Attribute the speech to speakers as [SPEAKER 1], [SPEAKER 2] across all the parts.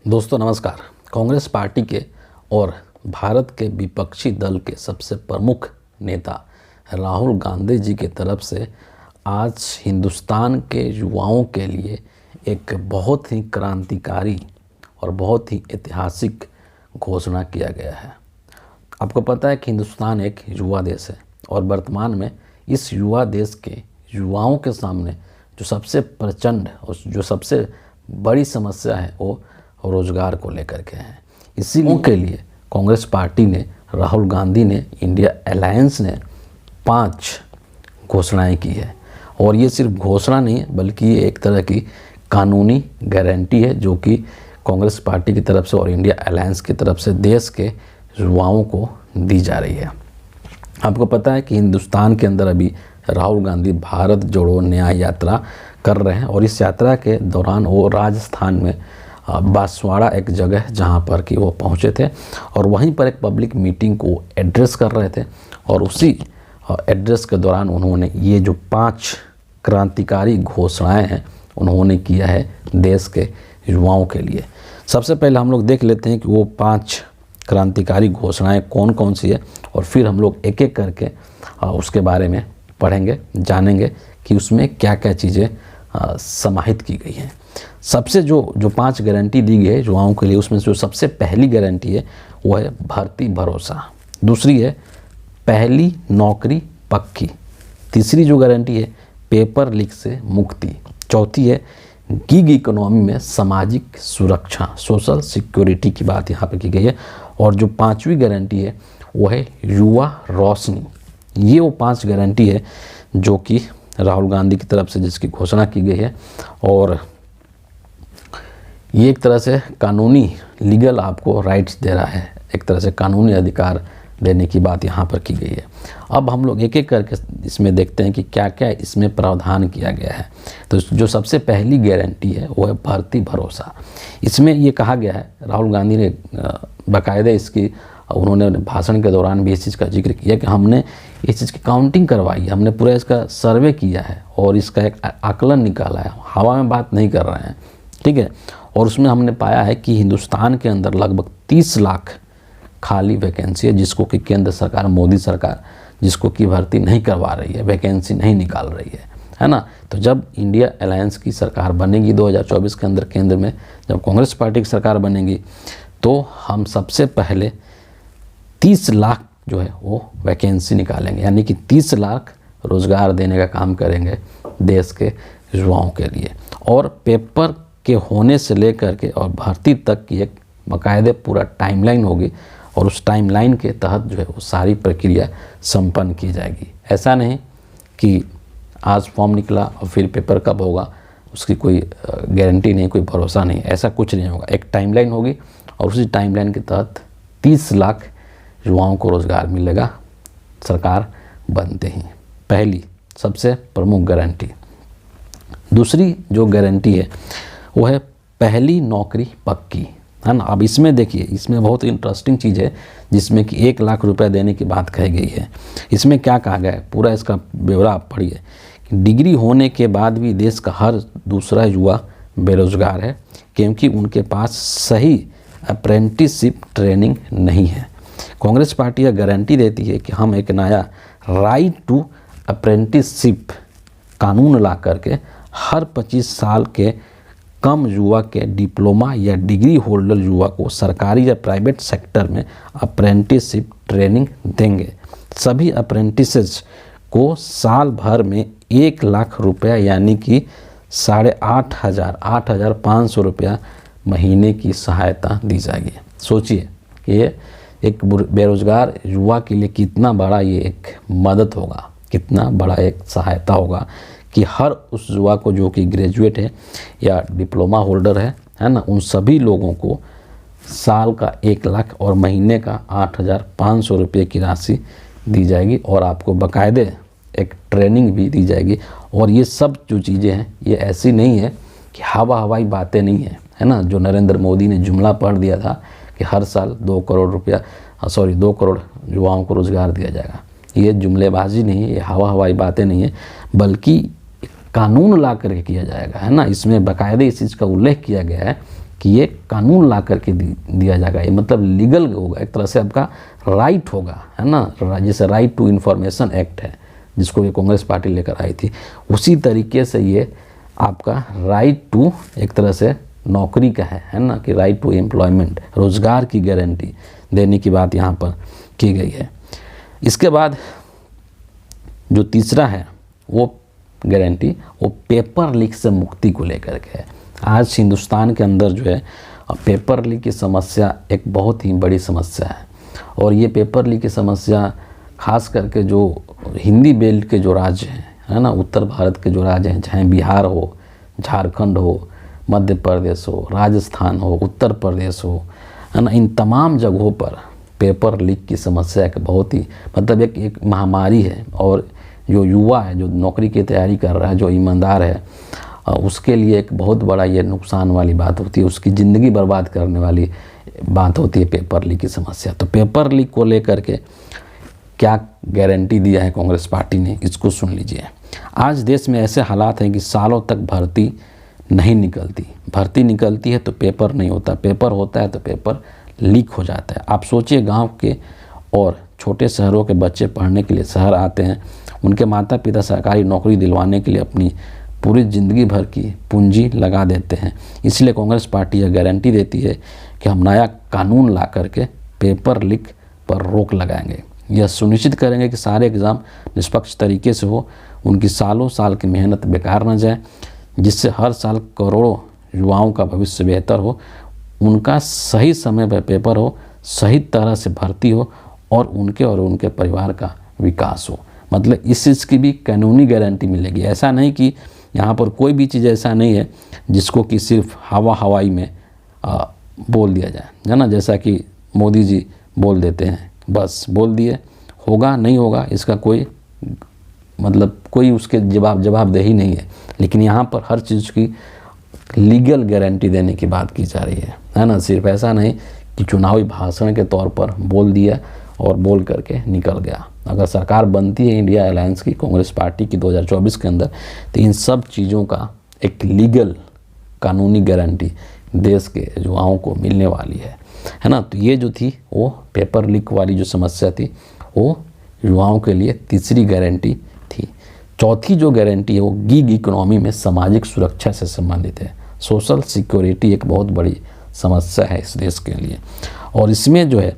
[SPEAKER 1] दोस्तों नमस्कार। कांग्रेस पार्टी के और भारत के विपक्षी दल के सबसे प्रमुख नेता राहुल गांधी जी की तरफ से आज हिंदुस्तान के युवाओं के लिए एक बहुत ही क्रांतिकारी और बहुत ही ऐतिहासिक घोषणा किया गया है। आपको पता है कि हिंदुस्तान एक युवा देश है और वर्तमान में इस युवा देश के युवाओं के सामने जो सबसे प्रचंड और जो सबसे बड़ी समस्या है वो रोजगार को लेकर के हैं। इसीलिए के लिए कांग्रेस पार्टी ने, राहुल गांधी ने, इंडिया अलायंस ने 5 घोषणाएं की है। और ये सिर्फ घोषणा नहीं है बल्कि ये एक तरह की कानूनी गारंटी है जो कि कांग्रेस पार्टी की तरफ से और इंडिया अलायंस की तरफ से देश के युवाओं को दी जा रही है। आपको पता है कि हिंदुस्तान के अंदर अभी राहुल गांधी भारत जोड़ो न्याय यात्रा कर रहे हैं और इस यात्रा के दौरान वो राजस्थान में बांसवाड़ा एक जगह है जहाँ पर कि वो पहुँचे थे और वहीं पर एक पब्लिक मीटिंग को एड्रेस कर रहे थे और उसी एड्रेस के दौरान उन्होंने ये जो 5 क्रांतिकारी घोषणाएं हैं उन्होंने किया है देश के युवाओं के लिए। सबसे पहले हम लोग देख लेते हैं कि वो 5 क्रांतिकारी घोषणाएं कौन कौन सी है और फिर हम लोग एक एक करके उसके बारे में पढ़ेंगे, जानेंगे कि उसमें क्या क्या चीज़ें समाहित की गई हैं। सबसे जो 5 गारंटी दी गई है युवाओं के लिए, उसमें जो सबसे पहली गारंटी है वो है भर्ती भरोसा। दूसरी है पहली नौकरी पक्की। तीसरी जो गारंटी है पेपर लीक से मुक्ति। चौथी है गिग इकोनॉमी में सामाजिक सुरक्षा, सोशल सिक्योरिटी की बात यहाँ पर की गई है। और जो 5वीं गारंटी है वो है युवा रोशनी। ये वो 5 गारंटी है जो कि राहुल गांधी की तरफ से जिसकी घोषणा की गई है और ये एक तरह से कानूनी लीगल आपको राइट्स दे रहा है, एक तरह से कानूनी अधिकार देने की बात यहाँ पर की गई है। अब हम लोग एक एक करके इसमें देखते हैं कि क्या क्या इसमें प्रावधान किया गया है। तो जो सबसे पहली गारंटी है वो है भर्ती भरोसा। इसमें ये कहा गया है, राहुल गांधी ने बाकायदा इसकी उन्होंने भाषण के दौरान भी इस चीज़ का जिक्र किया कि हमने इस चीज़ की काउंटिंग करवाई है, हमने पूरा इसका सर्वे किया है और इसका एक आकलन निकाला है, हवा में बात नहीं कर रहे हैं, ठीक है। और उसमें हमने पाया है कि हिंदुस्तान के अंदर लगभग 30 लाख खाली वैकेंसी है जिसको कि केंद्र सरकार, मोदी सरकार जिसको कि भर्ती नहीं करवा रही है, वैकेंसी नहीं निकाल रही है ना। तो जब इंडिया अलायंस की सरकार बनेगी 2024 के अंदर, केंद्र में जब कांग्रेस पार्टी की सरकार बनेगी तो हम सबसे पहले 30 लाख जो है वो वैकेंसी निकालेंगे, यानी कि 30 लाख रोज़गार देने का काम करेंगे देश के युवाओं के लिए। और पेपर के होने से लेकर के और भर्ती तक की एक बाकायदे पूरा टाइमलाइन होगी और उस टाइमलाइन के तहत जो है वो सारी प्रक्रिया संपन्न की जाएगी। ऐसा नहीं कि आज फॉर्म निकला और फिर पेपर कब होगा उसकी कोई गारंटी नहीं, कोई भरोसा नहीं, ऐसा कुछ नहीं होगा। एक टाइमलाइन होगी और उसी टाइमलाइन के तहत 30 लाख युवाओं को रोज़गार मिलेगा सरकार बनते ही। पहली सबसे प्रमुख गारंटी। दूसरी जो गारंटी है वो है पहली नौकरी पक्की, है ना। अब इसमें देखिए, इसमें बहुत इंटरेस्टिंग चीज़ है जिसमें कि 1 लाख रुपए देने की बात कही गई है। इसमें क्या कहा गया है, पूरा इसका ब्यौरा आप पढ़िए। डिग्री होने के बाद भी देश का हर दूसरा युवा बेरोजगार है क्योंकि उनके पास सही अप्रेंटिसशिप ट्रेनिंग नहीं है। कांग्रेस पार्टी यह गारंटी देती है कि हम एक नया राइट टू अप्रेंटिसशिप कानून ला करके हर 25 साल के कम युवा के डिप्लोमा या डिग्री होल्डर युवा को सरकारी या प्राइवेट सेक्टर में अप्रेंटिसशिप ट्रेनिंग देंगे। सभी अप्रेंटिसेस को साल भर में 1 लाख रुपया यानी कि 8,500 रुपया महीने की सहायता दी जाएगी। सोचिए कि ये एक बेरोजगार युवा के लिए कितना बड़ा ये एक मदद होगा, कितना बड़ा एक सहायता होगा कि हर उस युवा को जो कि ग्रेजुएट है या डिप्लोमा होल्डर है ना, उन सभी लोगों को साल का 1 लाख और महीने का 8,500 रुपये की राशि दी जाएगी और आपको बाकायदे एक ट्रेनिंग भी दी जाएगी। और ये सब जो चीज़ें हैं ये ऐसी नहीं है कि हवाई बातें नहीं है ना, जो नरेंद्र मोदी ने जुमला पढ़ दिया था कि हर साल 2 करोड़ युवाओं को रोज़गार दिया जाएगा। ये जुमलेबाजी नहीं है, ये हवाई बातें नहीं है, बल्कि कानून ला करके किया जाएगा, है ना। इसमें बाकायदे इस चीज़ का उल्लेख किया गया है कि ये कानून ला करके दिया जाएगा, ये मतलब लीगल होगा, एक तरह से आपका राइट होगा, है ना। जैसे राइट टू इन्फॉर्मेशन एक्ट है जिसको ये कांग्रेस पार्टी लेकर आई थी, उसी तरीके से ये आपका राइट टू एक तरह से नौकरी का है ना, कि राइट टू एम्प्लॉयमेंट, रोज़गार की गारंटी देने की बात यहाँ पर की गई है। इसके बाद जो तीसरा है वो गारंटी, वो पेपर लीक से मुक्ति को लेकर के है। आज हिंदुस्तान के अंदर जो है पेपर लीक की समस्या एक बहुत ही बड़ी समस्या है, और ये पेपर लीक की समस्या खास करके जो हिंदी बेल्ट के जो राज्य हैं, है ना, उत्तर भारत के जो राज्य हैं, चाहे बिहार हो, झारखंड हो, मध्य प्रदेश हो, राजस्थान हो, उत्तर प्रदेश हो, है ना, इन तमाम जगहों पर पेपर लीक की समस्या एक बहुत ही मतलब एक महामारी है। और जो युवा है, जो नौकरी की तैयारी कर रहा है, जो ईमानदार है, उसके लिए एक बहुत बड़ा ये नुकसान वाली बात होती है, उसकी ज़िंदगी बर्बाद करने वाली बात होती है पेपर लीक की समस्या। तो पेपर लीक को लेकर के क्या गारंटी दिया है कांग्रेस पार्टी ने, इसको सुन लीजिए। आज देश में ऐसे हालात हैं कि सालों तक भर्ती नहीं निकलती, भर्ती निकलती है तो पेपर नहीं होता, पेपर होता है तो पेपर लीक हो जाता है। आप सोचिए, गांव के और छोटे शहरों के बच्चे पढ़ने के लिए शहर आते हैं, उनके माता पिता सरकारी नौकरी दिलवाने के लिए अपनी पूरी ज़िंदगी भर की पूंजी लगा देते हैं। इसलिए कांग्रेस पार्टी यह गारंटी देती है कि हम नया कानून ला करके पेपर लीक पर रोक लगाएंगे। यह सुनिश्चित करेंगे कि सारे एग्ज़ाम निष्पक्ष तरीके से हो, उनकी सालों साल की मेहनत बेकार न जाए, जिससे हर साल करोड़ों युवाओं का भविष्य बेहतर हो, उनका सही समय पर पेपर हो, सही तरह से भर्ती हो, और उनके परिवार का विकास हो। मतलब इस चीज़ की भी कानूनी गारंटी मिलेगी। ऐसा नहीं कि यहाँ पर कोई भी चीज़ ऐसा नहीं है जिसको कि सिर्फ हवाई में बोल दिया जाए, है ना, जैसा कि मोदी जी बोल देते हैं, बस बोल दिए, होगा नहीं होगा इसका कोई मतलब कोई उसके जवाबदेही नहीं है। लेकिन यहाँ पर हर चीज़ की लीगल गारंटी देने की बात की जा रही है ना। सिर्फ ऐसा नहीं कि चुनावी भाषण के तौर पर बोल दिया और बोल करके निकल गया। अगर सरकार बनती है इंडिया अलायंस की, कांग्रेस पार्टी की 2024 के अंदर, तो इन सब चीज़ों का एक लीगल कानूनी गारंटी देश के युवाओं को मिलने वाली है ना। तो ये जो थी वो पेपर लीक वाली जो समस्या थी वो युवाओं के लिए तीसरी गारंटी थी। चौथी जो गारंटी है वो गिग इकोनॉमी में सामाजिक सुरक्षा से संबंधित है। सोशल सिक्योरिटी एक बहुत बड़ी समस्या है इस देश के लिए, और इसमें जो है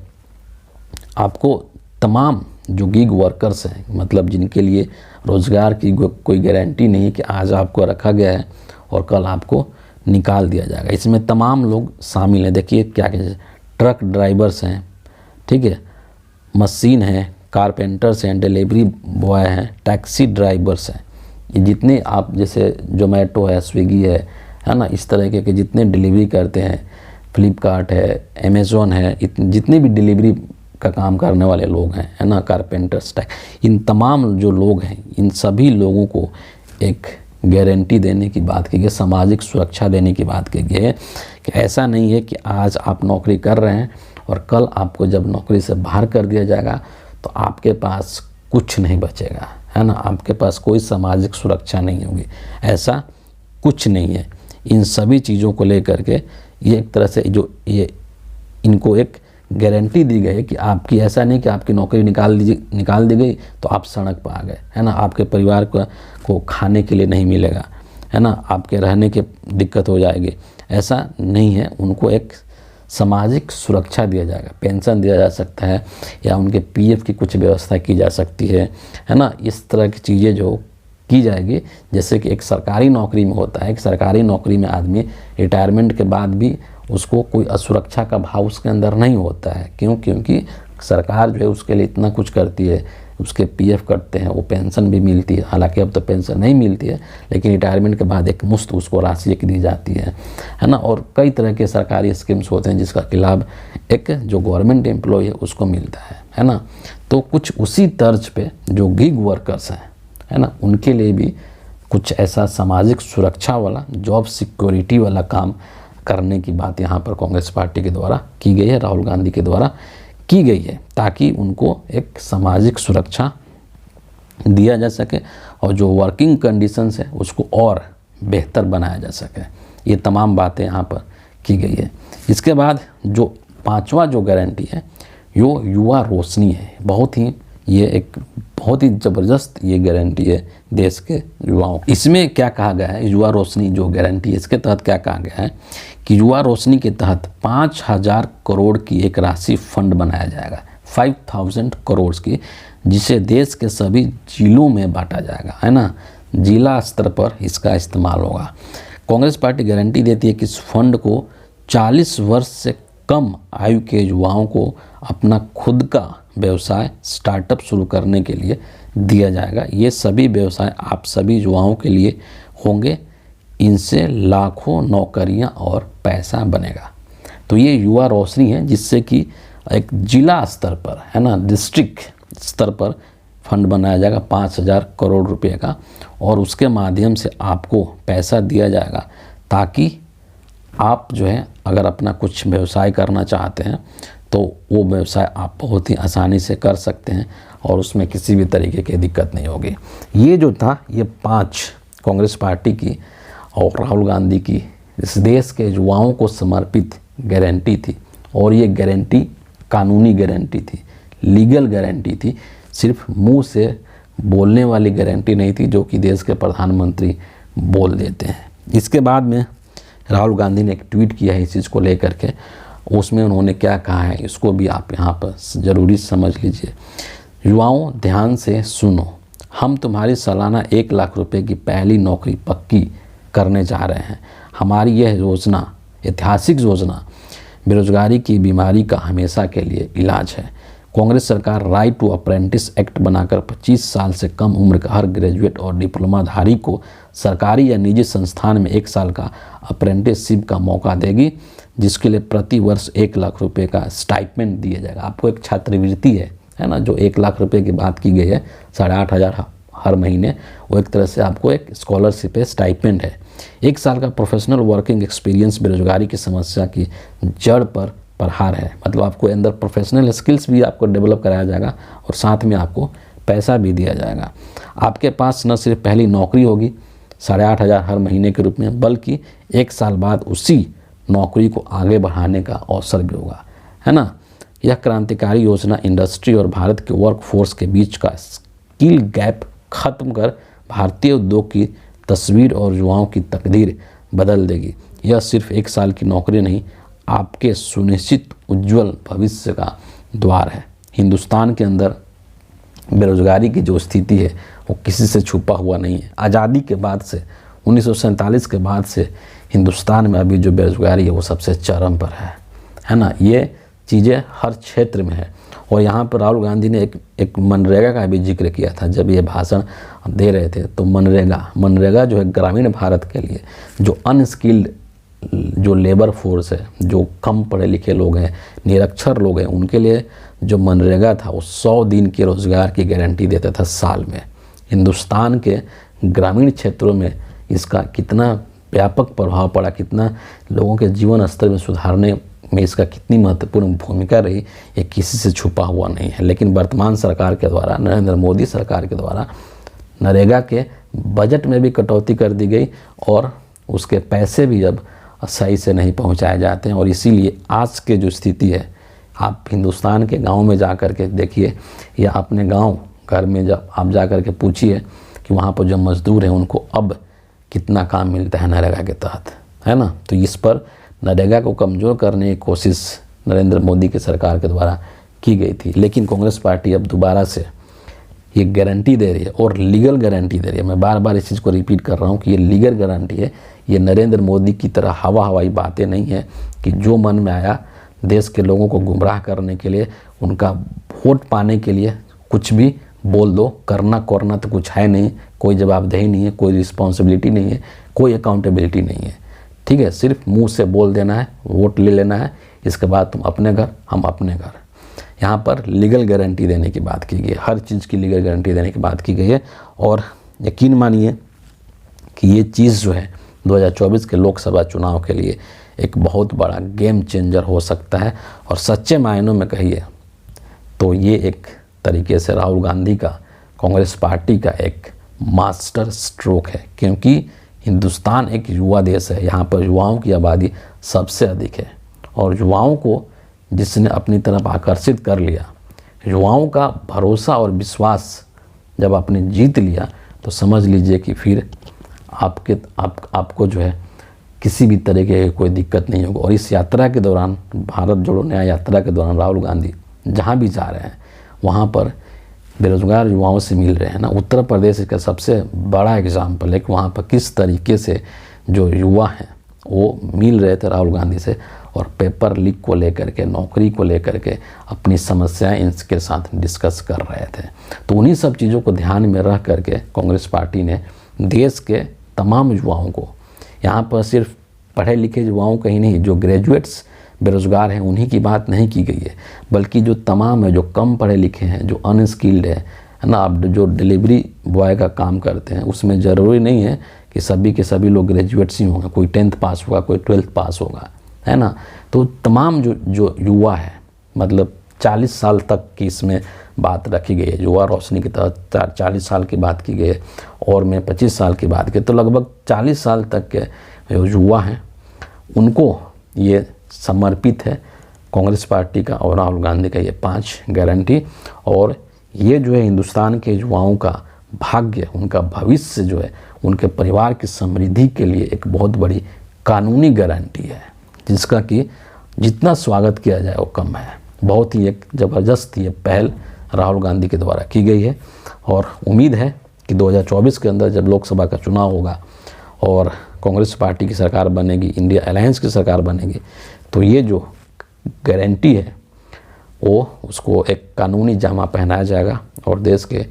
[SPEAKER 1] आपको तमाम जो गिग वर्कर्स हैं, मतलब जिनके लिए रोज़गार की कोई गारंटी नहीं है कि आज आपको रखा गया है और कल आपको निकाल दिया जाएगा, इसमें तमाम लोग शामिल हैं। देखिए क्या कहते हैं, ट्रक ड्राइवर्स हैं, ठीक है, मशीन हैं, कारपेंटर्स हैं, डिलीवरी बॉय हैं, टैक्सी ड्राइवर्स हैं, ये जितने आप जैसे जोमेटो है, स्विगी है ना, इस तरह के जितने डिलीवरी करते हैं, फ्लिपकार्ट है, अमेज़ॉन है, जितने भी डिलीवरी का काम करने वाले लोग हैं, है ना, कारपेंटर्स, इन तमाम जो लोग हैं, इन सभी लोगों को एक गारंटी देने की बात की गई, सामाजिक सुरक्षा देने की बात की गई है कि ऐसा नहीं है कि आज आप नौकरी कर रहे हैं और कल आपको जब नौकरी से बाहर कर दिया जाएगा तो आपके पास कुछ नहीं बचेगा, है ना, आपके पास कोई सामाजिक सुरक्षा नहीं होगी, ऐसा कुछ नहीं है। इन सभी चीज़ों को लेकर के ये एक तरह से जो ये इनको एक गारंटी दी गई है कि आपकी ऐसा नहीं कि आपकी नौकरी निकाल दी गई तो आप सड़क पर आ गए, है ना, आपके परिवार को खाने के लिए नहीं मिलेगा, है ना, आपके रहने की दिक्कत हो जाएगी, ऐसा नहीं है। उनको एक सामाजिक सुरक्षा दिया जाएगा, पेंशन दिया जा सकता है, या उनके पीएफ की कुछ व्यवस्था की जा सकती है ना, इस तरह की चीज़ें जो की जाएगी, जैसे कि एक सरकारी नौकरी में होता है कि सरकारी नौकरी में आदमी रिटायरमेंट के बाद भी उसको कोई असुरक्षा का भाव उसके अंदर नहीं होता है। क्यों? क्योंकि सरकार जो है उसके लिए इतना कुछ करती है, उसके पीएफ कटते हैं, वो पेंशन भी मिलती है, हालांकि अब तो पेंशन नहीं मिलती है, लेकिन रिटायरमेंट के बाद एक मुफ्त उसको राशि एक दी जाती है ना, और कई तरह के सरकारी स्कीम्स होते हैं जिसका लाभ एक जो गवर्नमेंट एम्प्लॉय है उसको मिलता है ना। तो कुछ उसी तर्ज पे जो गिग वर्कर्स हैं, है ना, उनके लिए भी कुछ ऐसा सामाजिक सुरक्षा वाला, जॉब सिक्योरिटी वाला काम करने की बात यहाँ पर कांग्रेस पार्टी के द्वारा की गई है, राहुल गांधी के द्वारा की गई है, ताकि उनको एक सामाजिक सुरक्षा दिया जा सके और जो वर्किंग कंडीशंस है उसको और बेहतर बनाया जा सके। ये तमाम बातें यहाँ पर की गई है। इसके बाद जो पांचवा जो गारंटी है यो युवा रोशनी है। बहुत ही ज़बरदस्त ये गारंटी है देश के युवाओं। इसमें क्या कहा गया है, युवा रोशनी जो गारंटी है इसके तहत क्या कहा गया है कि युवा रोशनी के तहत 5,000 करोड़ की एक राशि फंड बनाया जाएगा, 5,000 करोड़ की, जिसे देश के सभी जिलों में बांटा जाएगा, है ना। जिला स्तर पर इसका इस्तेमाल होगा। कांग्रेस पार्टी गारंटी देती है कि इस फंड को 40 वर्ष से कम आयु के युवाओं को अपना खुद का व्यवसाय स्टार्टअप शुरू करने के लिए दिया जाएगा। ये सभी व्यवसाय आप सभी युवाओं के लिए होंगे, इनसे लाखों नौकरियां और पैसा बनेगा। तो ये युवा रोशनी है जिससे कि एक जिला स्तर पर, है ना, डिस्ट्रिक्ट स्तर पर फंड बनाया जाएगा 5,000 करोड़ रुपए का, और उसके माध्यम से आपको पैसा दिया जाएगा ताकि आप जो है अगर अपना कुछ व्यवसाय करना चाहते हैं तो वो व्यवसाय आप बहुत ही आसानी से कर सकते हैं और उसमें किसी भी तरीके की दिक्कत नहीं होगी। ये जो था ये 5 कांग्रेस पार्टी की और राहुल गांधी की इस देश के युवाओं को समर्पित गारंटी थी, और ये गारंटी कानूनी गारंटी थी, लीगल गारंटी थी, सिर्फ मुंह से बोलने वाली गारंटी नहीं थी जो कि देश के प्रधानमंत्री बोल देते हैं। इसके बाद में राहुल गांधी ने एक ट्वीट किया है इस चीज़ को लेकर के, उसमें उन्होंने क्या कहा है इसको भी आप यहाँ पर ज़रूरी समझ लीजिए। युवाओं ध्यान से सुनो, हम तुम्हारी सालाना 1 लाख रुपए की पहली नौकरी पक्की करने जा रहे हैं। हमारी यह योजना, ऐतिहासिक योजना, बेरोजगारी की बीमारी का हमेशा के लिए इलाज है। कांग्रेस सरकार राइट टू अप्रेंटिस एक्ट बनाकर 25 साल से कम उम्र का हर ग्रेजुएट और डिप्लोमाधारी को सरकारी या निजी संस्थान में 1 साल का अप्रेंटिसशिप का मौका देगी, जिसके लिए प्रति वर्ष 1 लाख रुपए का स्टाइपेंड दिया जाएगा। आपको एक छात्रवृत्ति है ना, जो 1 लाख रुपए की बात की गई है, 8,500 हर महीने, वो एक तरह से आपको एक स्कॉलरशिप है, स्टाइपेंड है। 1 साल का प्रोफेशनल वर्किंग एक्सपीरियंस बेरोजगारी की समस्या की जड़ पर प्रहार है। मतलब आपको अंदर प्रोफेशनल स्किल्स भी आपको डेवलप कराया जाएगा और साथ में आपको पैसा भी दिया जाएगा। आपके पास न सिर्फ पहली नौकरी होगी 8,500 हर महीने के रूप में, बल्कि 1 साल बाद उसी नौकरी को आगे बढ़ाने का अवसर भी होगा, है ना। यह क्रांतिकारी योजना इंडस्ट्री और भारत के वर्कफोर्स के बीच का स्किल गैप खत्म कर भारतीय उद्योग की तस्वीर और युवाओं की तकदीर बदल देगी। यह सिर्फ 1 साल की नौकरी नहीं, आपके सुनिश्चित उज्जवल भविष्य का द्वार है। हिंदुस्तान के अंदर बेरोजगारी की जो स्थिति है वो किसी से छुपा हुआ नहीं है। आज़ादी के बाद से 1947 के बाद से हिंदुस्तान में अभी जो बेरोजगारी है वो सबसे चरम पर है ना। ये चीज़ें हर क्षेत्र में है। और यहाँ पर राहुल गांधी ने एक मनरेगा का भी जिक्र किया था जब ये भाषण दे रहे थे। तो मनरेगा जो है ग्रामीण भारत के लिए जो अनस्किल्ड जो लेबर फोर्स है, जो कम पढ़े लिखे लोग हैं, निरक्षर लोग हैं, उनके लिए जो मनरेगा था वो 100 दिन के रोज़गार की गारंटी देता था साल में। हिंदुस्तान के ग्रामीण क्षेत्रों में इसका कितना व्यापक प्रभाव पड़ा, कितना लोगों के जीवन स्तर में सुधारने में इसका कितनी महत्वपूर्ण भूमिका रही, ये किसी से छुपा हुआ नहीं है। लेकिन वर्तमान सरकार के द्वारा, नरेंद्र मोदी सरकार के द्वारा नरेगा के बजट में भी कटौती कर दी गई और उसके पैसे भी अब सही से नहीं पहुंचाए जाते हैं। और इसीलिए आज के जो स्थिति है, आप हिंदुस्तान के गाँव में जा कर के देखिए या अपने गाँव घर में जब आप जा कर के पूछिए कि वहाँ पर जो मज़दूर हैं उनको अब कितना काम मिलता है नरेगा के तहत, है ना। तो इस पर नरेगा को कमज़ोर करने की कोशिश नरेंद्र मोदी की सरकार के द्वारा की गई थी। लेकिन कांग्रेस पार्टी अब दोबारा से ये गारंटी दे रही है और लीगल गारंटी दे रही है। मैं बार बार इस चीज़ को रिपीट कर रहा हूँ कि ये लीगल गारंटी है। ये नरेंद्र मोदी की तरह हवाई बातें नहीं है कि जो मन में आया देश के लोगों को गुमराह करने के लिए, उनका वोट पाने के लिए कुछ भी बोल दो। करना तो कुछ है नहीं, कोई जवाबदेही नहीं है, कोई रिस्पॉन्सिबिलिटी नहीं है, कोई अकाउंटेबिलिटी नहीं है। ठीक है, सिर्फ मुंह से बोल देना है, वोट ले लेना है, इसके बाद तुम अपने घर हम अपने घर। यहाँ पर लीगल गारंटी देने की बात की गई है, हर चीज़ की लीगल गारंटी देने की बात की गई है। और यकीन मानिए कि ये चीज़ जो है 2024 के लोकसभा चुनाव के लिए एक बहुत बड़ा गेम चेंजर हो सकता है। और सच्चे मायनों में कहिए तो ये एक तरीके से राहुल गांधी का, कांग्रेस पार्टी का एक मास्टर स्ट्रोक है, क्योंकि हिंदुस्तान एक युवा देश है। यहाँ पर युवाओं की आबादी सबसे अधिक है। और युवाओं को जिसने अपनी तरफ आकर्षित कर लिया, युवाओं का भरोसा और विश्वास जब आपने जीत लिया, तो समझ लीजिए कि फिर आपको जो है किसी भी तरीके की कोई दिक्कत नहीं होगी। और इस यात्रा के दौरान, भारत जोड़ो न्याय यात्रा के दौरान राहुल गांधी जहाँ भी जा रहे हैं वहाँ पर बेरोजगार युवाओं से मिल रहे हैं ना। उत्तर प्रदेश इसका सबसे बड़ा एग्जाम्पल है कि वहाँ पर किस तरीके से जो युवा हैं वो मिल रहे थे राहुल गांधी से, और पेपर लीक को लेकर के, नौकरी को लेकर के अपनी समस्याएं इनके साथ डिस्कस कर रहे थे। तो उन्हीं सब चीज़ों को ध्यान में रख करके कांग्रेस पार्टी ने देश के तमाम युवाओं को, यहाँ पर सिर्फ पढ़े लिखे युवाओं का ही नहीं, जो ग्रेजुएट्स बेरोज़गार हैं उन्हीं की बात नहीं की गई है, बल्कि जो तमाम है, जो कम पढ़े लिखे हैं, जो अनस्किल्ड है ना, अब जो डिलीवरी बॉय का काम करते हैं उसमें ज़रूरी नहीं है कि सभी के सभी लोग ग्रेजुएट्स ही होंगे, कोई 10th पास होगा, कोई 12th पास होगा, है ना। तो तमाम जो युवा है, मतलब 40 साल तक की इसमें बात रखी गई है, युवा रोशनी की तरह 40 साल की बात की गई है, और मैं 25 साल की बात की, तो लगभग 40 साल तक के जो युवा हैं उनको ये समर्पित है कांग्रेस पार्टी का और राहुल गांधी का ये 5 गारंटी। और ये जो है हिंदुस्तान के युवाओं का भाग्य, उनका भविष्य जो है, उनके परिवार की समृद्धि के लिए एक बहुत बड़ी कानूनी गारंटी है, जिसका कि जितना स्वागत किया जाए वो कम है। बहुत ही एक ज़बरदस्त ये पहल राहुल गांधी के द्वारा की गई है, और उम्मीद है कि 2024 के अंदर जब लोकसभा का चुनाव होगा और कांग्रेस पार्टी की सरकार बनेगी, इंडिया अलायंस की सरकार बनेगी, तो ये जो गारंटी है वो उसको एक कानूनी जामा पहनाया जाएगा और देश के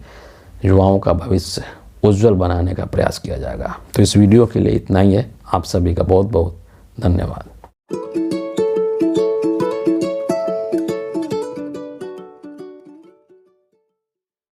[SPEAKER 1] युवाओं का भविष्य उज्जवल बनाने का प्रयास किया जाएगा। तो इस वीडियो के लिए इतना ही है। आप सभी का बहुत बहुत धन्यवाद।